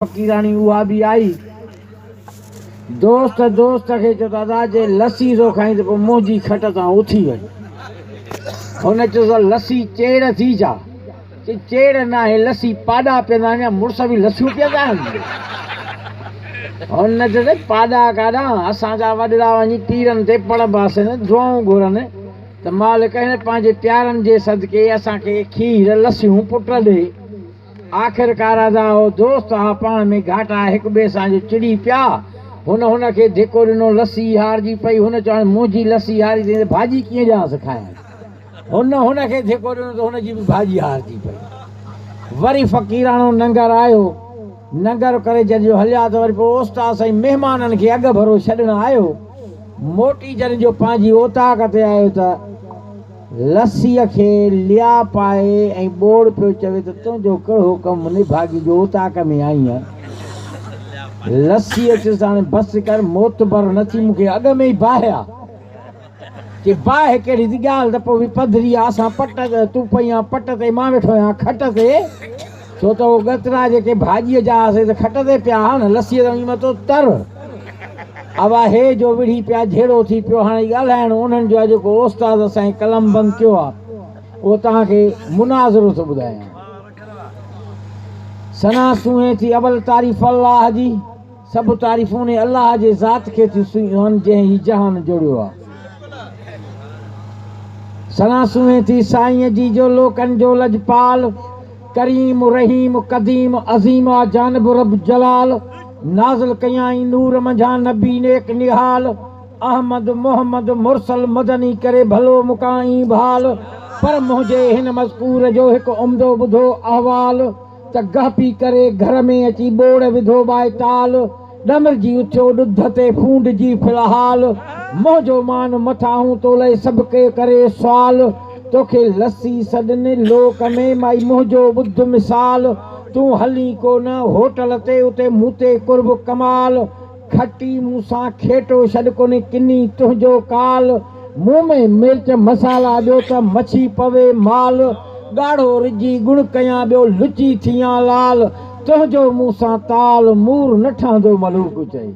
फकीरानी उहा भी आई। दोस्त दोस्त के चयो दादा जे लस्सी थो खाई तो मुंहिंजी खट तां उथी वई। हुन चयो लस्सी चेड़ थी जा, चेड़ ना है लस्सी पाॾा पीअंदा आहिनि, मुड़ुस बि लस्सियूं पीअंदा आहिनि। हुन चयो पाॾा काॾा, असांजा वॾड़ा वञी पीरनि ते पढ़बासीं न दुआऊं घुरनि त मालिक हिन पंहिंजे प्यारनि जे सदके असांखे खीर लस्सियूं पुट ॾे। आख़िरकार हो दोस्त हा पाण में घाटा हिक ॿिए सां जो चिड़ी पिया। हुनखे धिको ॾिनो, लस्सी हारजी पई। हुन चयो मुंहिंजी लस्सी हारी अथई, भाॼी कीअं ॾियांसि खाइण। हुनखे धिको ॾिनो त हुनजी बि भाॼी हारजी पई। वरी फ़क़ीराणो नंगर आयो, नंगर करे जॾहिं हलिया त वरी पोइ उस्ताद साईं महिमाननि खे अॻु भरो छॾणु आयो। मोटी जॾहिं जो पंहिंजी ओताक ते आयो त लस्सीअ खे लिया पाए ऐं ॿोड़ पियो चवे त तुंहिंजो कहिड़ो कमु निभागी जो ओताक में आई आहे। लस्सी अचि हाणे बसि कर, मोतबर न थी, मूंखे अॻ में ई बाहिया कि बाहि कहिड़ी थी ॻाल्हि त पोइ बि पधरी आहे। असां पट ते तूं पई आहे पट ते, मां वेठो आहियां खट ते। छो त उहो गतरा जेके भाॼीअ जा हुआसीं त खट ते पिया हा न, लस्सीअ त मथो तर। अवा हे जो विढ़ी पिया झेड़ो थी पियो। हाणे ॻाल्हाइणु उन्हनि जो आहे जेको उस्ताद असांजे कलम बंदि कयो आहे, उहो तव्हांखे मुनाज़िरो थो ॿुधायां। सना सुहे थी अवल तारीफ़ अल्लाह जी, सभु तारीफ़ूं उन अल्लाह जे ज़ात खे थी सुहियूं जंहिं ही जहान जोड़ियो आहे। सना सुहे थी साईं जी जो लोकनि जो लजपाल, करीम रहीम कदीम अज़ीम आ जानब रब जलाल। नाज़िल कयाई नूर मंझा नबी नेक निहाल, अहमद मोहम्मद मुरसल मदनी करे भलो मुकाई भाल। पर मुंहिंजे हिन मज़कूर जो हिकु उम्दो ॿुधो अहवाल, त गहपी करे घर में अची ॿोड़ विधो बाए ताल। ॾमरजी उथियो ॾुध ते फूंड जी फ़िलहाल, मुंहिंजो मान मथां तोले सभु के करे सुवाल। तोखे लस्सी सॾनि लोक में माई मुंहिंजो ॿुध मिसाल। तूं हली कोन होटल ते उते मूं ते कुर्ब कमाल। खटी मूंसां खेटो छॾ कोन्हे किनी तुंहिंजो काल। मुंहुं में मिर्च मसाला ॾियो त मछी पवे माल। ॻाढ़ो रिझी गुण कयां ॿियो लुची थियां लाल। तुंहिंजो मूंसां ताल मूर न ठहंदो मलूक चई।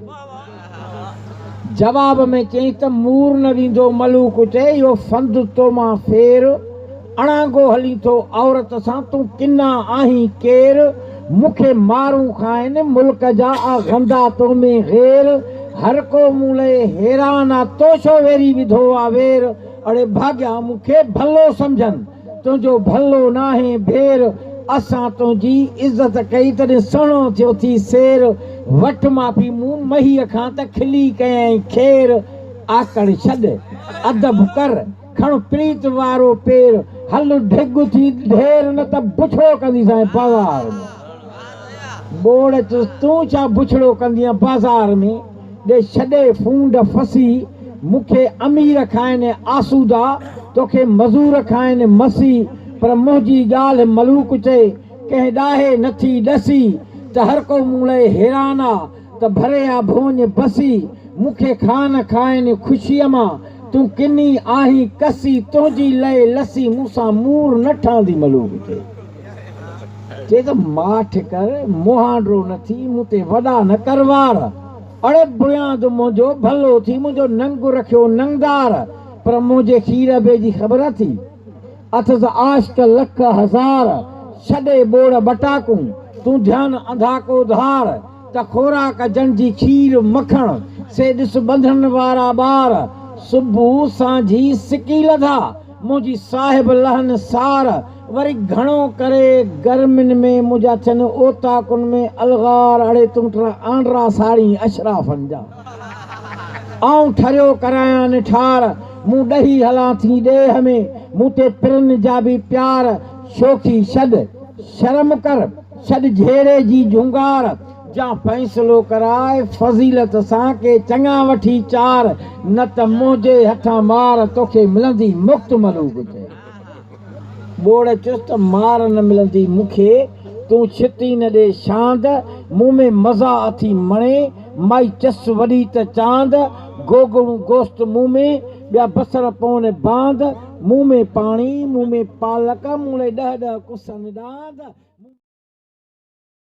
जवाब में चई त मूर न ॾींदो मलूक चई, इहो फंद तो मां फेर। अणांगो हली थो औरत सां, तूं किना आहीं केर। मूंखे मारूं खाइनि मुल्क जा गंदा तो में ग़ैर। हर को मूले हैरान आहे तो छो वेरी विधो आहे वेर। अड़े भाग्या मूंखे भलो सम्झनि, तुंहिंजो भलो नाहे भेर। असां तुंहिंजी इज़त कई तॾहिं सुहिणो थियो थी सेर। वठ माफ़ी मूं महीअ खां त खिली कयईं खेर। आकड़ छॾ अदब कर खण प्रीत वारो पेर। हल ढिग थी ढेर न त बुछड़ो कंदीसां बाज़ार में। ॿोड़ तूं छा बुछड़ो कंदीअ बाज़ार में। ॾे छॾे फूंड फसी, मूंखे अमीर खाइनि आसूदा, तोखे मज़ूर खाइनि मसी। पर मुंहिंजी ॻाल्हि मलूक चए कंहिं ॾाहे नथी ॾसी। त हर को मूले हैरान आहे त भरे आ भोञ बसी। मूंखे खान खाइनि ख़ुशीअ मां, तूं किनी आहीं कसी। तुंहिंजी लहे लसी मूंसां मूर न ठहंदी मलूक चए त माठ कर मुहांडो न थी, मूं ते वॾा न करवार। अड़े बुनियाद मुंहिंजो भलो थी, मुंहिंजो नंग रखियो नंगदार। पर मुंहिंजे खीर बे जी ख़बर थी, अथसि आशिक लख हज़ार। छॾे ॿोड़ बटाकूं तूं ध्यानु अंधा को धार। त खोराक जंजी खीर मखण से ॾिस ॿंधण वारा ॿार। सुबुह सांझी सिकी लधा मुंहिंजी साहिब लहन सार। वरी घणो करे गर्मियुनि में मुंहिंजा थियनि ओताकुनि में अलगार। अड़े तुंहिंजा आंडरा साड़ी अशराफनि जा आऊं ठरियो करायां निठार। मूं ॾही हलां थी ॾेह में, मूं ते पिरनि जा बि प्यार। शोखी छॾ शर्म कर, छॾ झेड़े जी झुंगार। जा फ़ैसिलो कराए फज़ीलत सां के चङा वठी चार। न त मुंहिंजे हथां मार तोखे मिलंदी मुफ़्त मलूक चए। ॿोड़ चुस्त मार न मिलंदी मूंखे, तूं छिती न ॾे शांद। मूं में मज़ा अथी मणे माई चस वॾी त चांद। गोगड़ूं गोश्त मुंहुं में ॿिया बसर पवनि बांद। मुंहुं में पाणी मुंहुं में पालक मूले ॾह ॾह कुसन ॾांद।